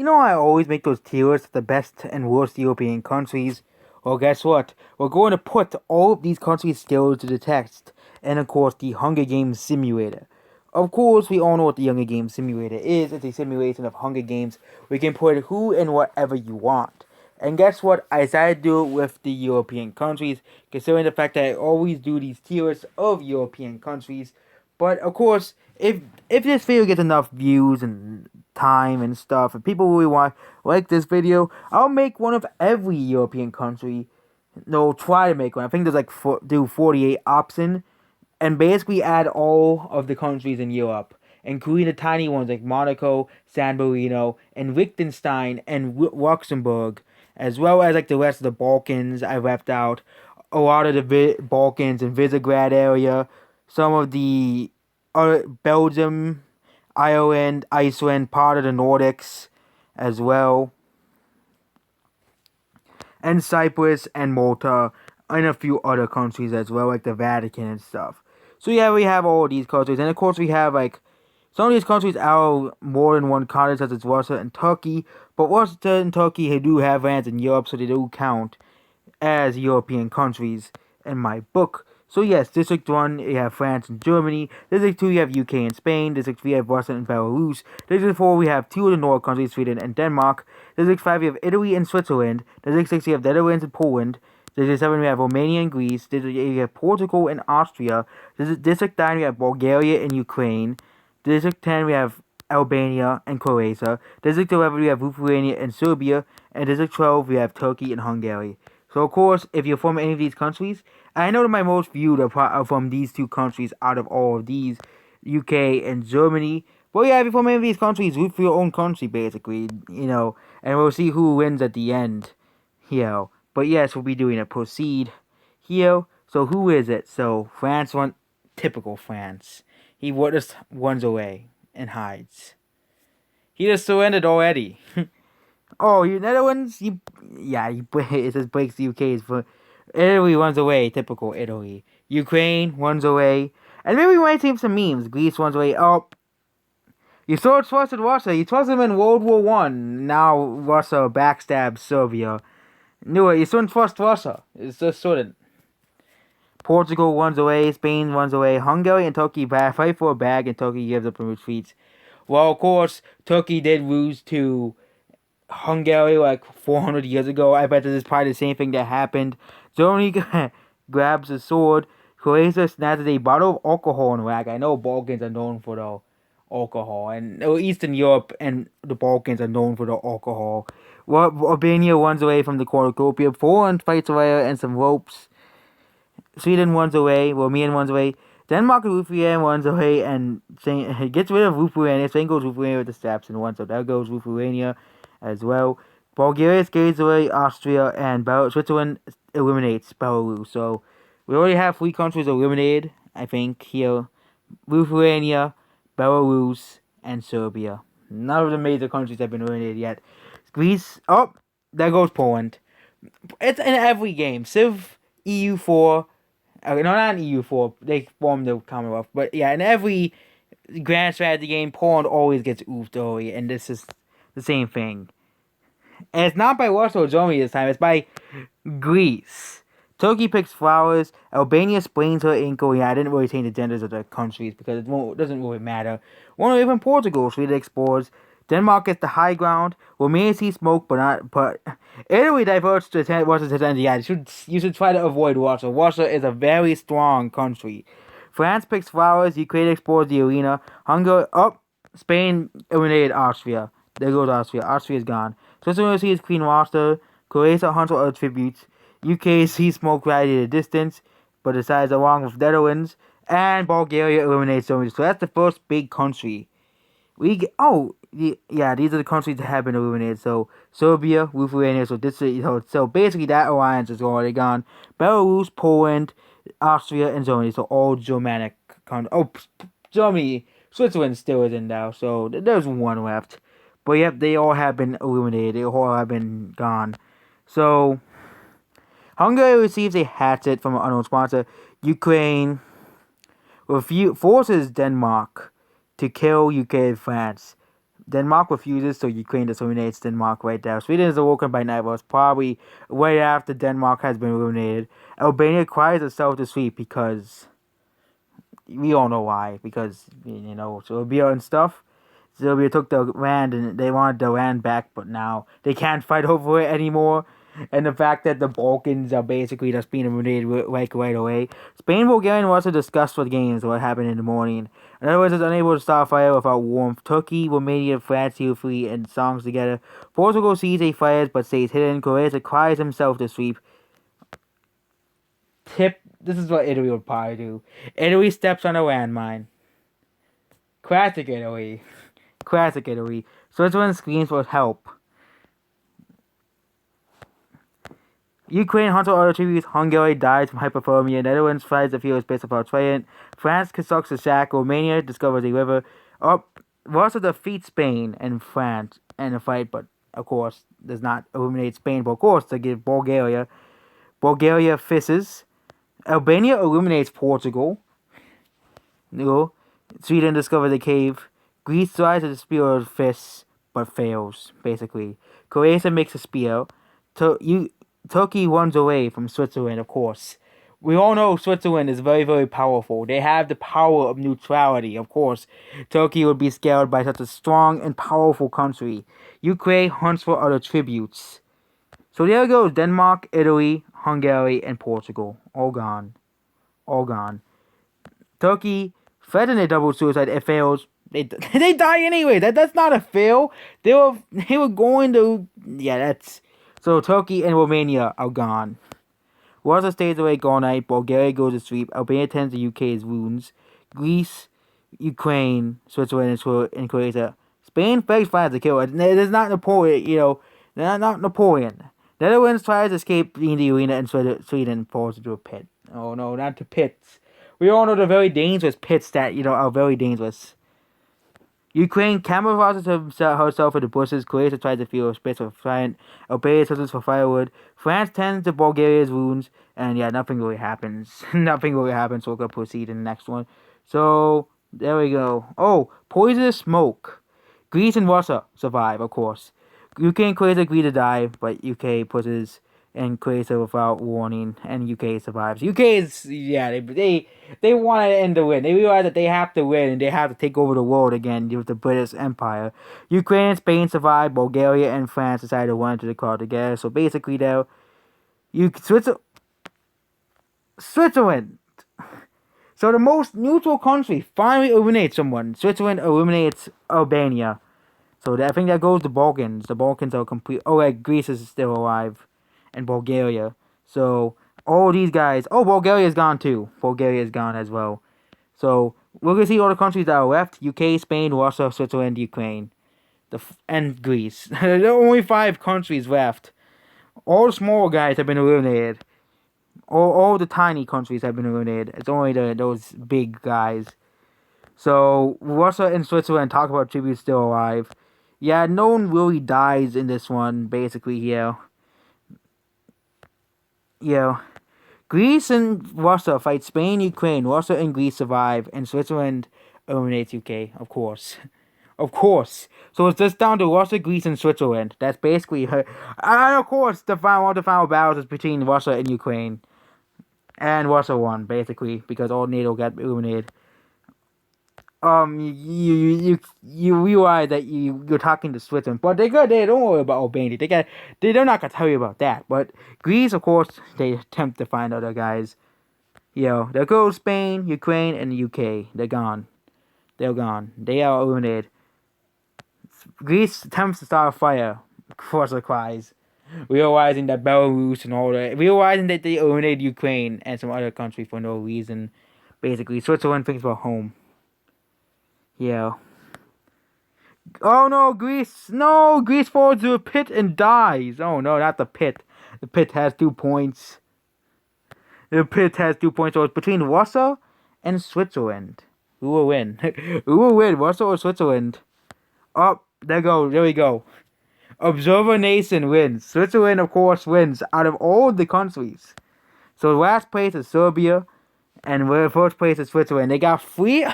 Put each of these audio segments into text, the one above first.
You know, I always make those tier lists of the best and worst European countries. Well, guess what? We're going to put all of these countries' skills to the test, and of course, the Hunger Games Simulator. Of course, we all know what the Hunger Games Simulator is. It's a simulation of Hunger Games. We can put who and whatever you want. And guess what? I decided to do it with the European countries, considering the fact that I always do these tier lists of European countries. But of course, if this video gets enough views and time and stuff, and people really want like this video, I'll make one of every European country. No, try to make one. I think there's like 48 option, and basically add all of the countries in Europe, including the tiny ones like Monaco, San Marino, and Liechtenstein and Luxembourg, as well as like the rest of the Balkans. I left out a lot of the Balkans and Visegrad area, some of the Belgium, Ireland, Iceland, part of the Nordics as well, and Cyprus and Malta, and a few other countries as well, like the Vatican and stuff. So yeah, we have all of these countries, and of course we have like some of these countries are more than one continent, such as Russia and Turkey. But Russia and Turkey they do have lands in Europe, so they do count as European countries in my book. So yes, District 1, you have France and Germany. District 2, you have UK and Spain. District 3, you have Russia and Belarus. District 4, we have two of the Nordic countries, Sweden and Denmark. District 5, you have Italy and Switzerland. District 6, you have Netherlands and Poland. District 7, we have Romania and Greece. District 8, you have Portugal and Austria. District 9, we have Bulgaria and Ukraine. District 10, we have Albania and Croatia. District 11, we have Lithuania and Serbia. And District 12, we have Turkey and Hungary. So, of course, if you're from any of these countries, I know that my most viewed are from these two countries out of all of these, UK and Germany. But yeah, if you're from any of these countries, root for your own country, basically, and we'll see who wins at the end here. But yes, we'll be doing a proceed here. So, who is it? So, France won, typical France. He just runs away and hides. He just surrendered already. Oh, you Netherlands? It says breaks the UK's for Italy runs away, typical Italy. Ukraine runs away. And maybe we might see some memes. Greece runs away. Oh, you so trusted Russia. You trusted them in World War One. Now Russia backstabs Serbia. Knew it. You shouldn't trust Russia. It's just shouldn't. Portugal runs away. Spain runs away. Hungary and Turkey fight for a bag, and Turkey gives up and retreats. Well, of course, Turkey did lose to Hungary like 400 years ago. I bet this is probably the same thing that happened. Germany grabs a sword. Croatia snatches a bottle of alcohol and rack. I know Balkans are known for the alcohol, and Eastern Europe and the Balkans are known for the alcohol. Albania runs away from the cornucopia. Poland fights away and some ropes. Sweden runs away. Romania runs away. Denmark and Lithuania runs away and gets rid of Lithuania. Same goes Lithuania with the steps and one. So there goes Lithuania as well. Bulgaria skates away Austria, and Switzerland eliminates Belarus. So we already have 3 countries eliminated, I think, here. Lithuania, Belarus, and Serbia. None of the major countries have been eliminated yet. Greece, oh, there goes Poland. It's in every game. Civ, EU4, no, not EU4, they formed the Commonwealth, but yeah, in every grand strategy game, Poland always gets oofed early, and this is the same thing. And it's not by Russia or Germany this time, it's by Greece. Turkey picks flowers. Albania sprains her ankle. Yeah, I didn't really change the genders of the countries because it doesn't really matter. One even Portugal, Sweden explores. Denmark gets the high ground. Romania sees smoke, but Italy diverts to Russia's attention. Yeah, you should try to avoid Russia. Russia is a very strong country. France picks flowers. Ukraine explores the arena. Hungary, Spain eliminated Austria. There goes Austria. Austria is gone. Switzerland sees Queen Roster. Croatia hunts other tributes. UK sees smoke right at a distance, but decides along with Netherlands. And Bulgaria eliminates Germany. So that's the first big country. These are the countries that have been eliminated. So Serbia, Lithuania. So basically that alliance is already gone. Belarus, Poland, Austria, and Germany. So all Germanic countries. Oh, Germany, Switzerland still is in now. So there's one left. But yep, they all have been eliminated. They all have been gone. So Hungary receives a hatchet from an unknown sponsor. Ukraine forces Denmark to kill UK and France. Denmark refuses, so Ukraine just eliminates Denmark right there. Sweden is awoken by nightmares, probably right after Denmark has been eliminated. Albania cries itself to sleep because we all know why. Because Serbia and stuff. Serbia took the land and they wanted the land back, but now they can't fight over it anymore. And the fact that the Balkans are basically just being eliminated right away. Spain, Bulgaria, and Russia discussed for the games what happened in the morning. In other words, it's unable to start a fire without warmth. Turkey, Romania, France heal free and songs together. Portugal sees a fire but stays hidden. Croatia cries himself to sleep. This is what Italy would probably do. Italy steps on a landmine. Classic Italy. Classic Italy. Switzerland screams for help. Ukraine hunts other tributes. Hungary dies from hypothermia. Netherlands fights the field space of Australian. France constructs a shack. Romania discovers a river. Russia defeats Spain and France in a fight, but of course does not eliminate Spain. But of course to give Bulgaria. Bulgaria fisses. Albania eliminates Portugal. Sweden discovers a cave. Greece tries to spear of fists, but fails, basically. Croatia makes a spear. Turkey runs away from Switzerland, of course. We all know Switzerland is very, very powerful. They have the power of neutrality, of course. Turkey would be scared by such a strong and powerful country. Ukraine hunts for other tributes. So there goes Denmark, Italy, Hungary, and Portugal. All gone. All gone. Turkey threatened a double suicide. It fails. They die anyway. That's not a fail. They were going to. Yeah, that's. So Turkey and Romania are gone. Russia stays awake all night. Bulgaria goes to sleep. Albania tends to UK's wounds. Greece, Ukraine, Switzerland, and Croatia. Spain begs France to kill it. It's not Napoleon. Not Napoleon. Netherlands tries to escape in the arena, and Sweden falls into a pit. Oh no, not the pits. We all know the very dangerous pits that are very dangerous. Ukraine camouflages herself in the bushes. Croatia tries to feel a space for fire. Albania searches for firewood. France tends to Bulgaria's wounds. And yeah, nothing really happens. Nothing really happens, so we're going to proceed in the next one. So, there we go. Oh, poisonous smoke. Greece and Russia survive, of course. UK and Croatia agree to die, but UK pushes and Croatia without warning, and UK survives. UK is, yeah, they want to end the win. They realize that they have to win, and they have to take over the world again with the British Empire. Ukraine and Spain survive. Bulgaria and France decide to run into the car together. So basically, though, Switzerland. So the most neutral country finally eliminates someone. Switzerland eliminates Albania. So I think that goes to Balkans. The Balkans are complete. Oh, like Greece is still alive. And Bulgaria. So, all these guys... Oh, Bulgaria is gone too. Bulgaria is gone as well. So, we're going to see all the countries that are left. UK, Spain, Russia, Switzerland, Ukraine. And Greece. There are only 5 countries left. All the small guys have been eliminated. All the tiny countries have been eliminated. It's only those big guys. So, Russia and Switzerland talk about tributes still alive. Yeah, no one really dies in this one, basically, here. Greece and Russia fight Spain, Ukraine. Russia and Greece survive, and Switzerland eliminates UK, of course. Of course. So it's just down to Russia, Greece, and Switzerland. That's basically her. And of course, one of the final battles is between Russia and Ukraine. And Russia won, basically, because all NATO got eliminated. You realize that you're talking to Switzerland, but they don't worry about Albania. They're not gonna tell you about that. But Greece, of course, they attempt to find other guys. There goes Spain, Ukraine, and the UK. They're gone. They're gone. They are eliminated. Greece attempts to start a fire. Russia cries, realizing that Belarus and all that, realizing that they eliminated Ukraine and some other country for no reason. Basically, Switzerland thinks about home. Yeah. Oh no, Greece! No! Greece falls into a pit and dies! Oh no, not the pit. The pit has 2 points. The pit has 2 points, so it's between Russia and Switzerland. Who will win? Who will win, Russia or Switzerland? Oh, there we go. Observer Nation wins. Switzerland, of course, wins out of all the countries. So last place is Serbia, and first place is Switzerland. They got 3...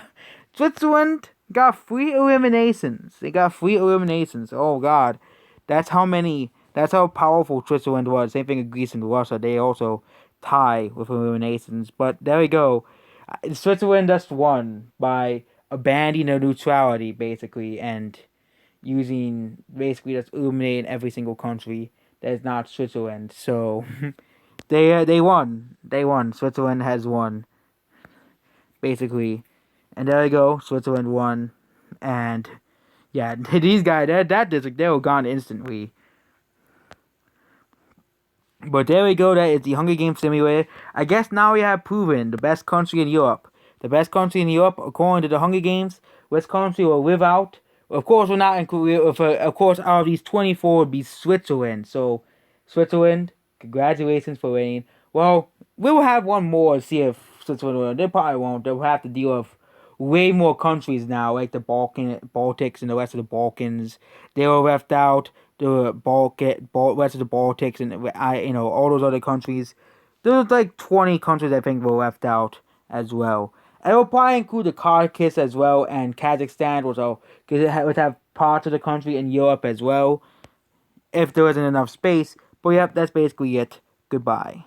Switzerland Got 3 eliminations. They got 3 eliminations. Oh God, that's how many. That's how powerful Switzerland was. Same thing with Greece and Russia. They also tie with eliminations. But there we go. Switzerland just won by abandoning their neutrality, basically, and using basically just eliminating every single country that is not Switzerland. So they won. They won. Switzerland has won, basically. And there we go. Switzerland won. And yeah, these guys, that district, they were gone instantly. But there we go. That is the Hunger Games simulator. I guess now we have proven the best country in Europe. The best country in Europe, according to the Hunger Games, which country will live out. Of course, we're not including. Of course, out of these 24 would be Switzerland. So, Switzerland, congratulations for winning. Well, we will have one more to see if Switzerland will. They probably won't. They'll have to deal with way more countries now, like the Baltics and the rest of the Balkans. They were left out. The rest of the Baltics and all those other countries. There's like 20 countries I think were left out as well. And it will probably include the Kyrgyz as well and Kazakhstan, because it would have parts of the country in Europe as well, if there wasn't enough space. But yep, that's basically it. Goodbye.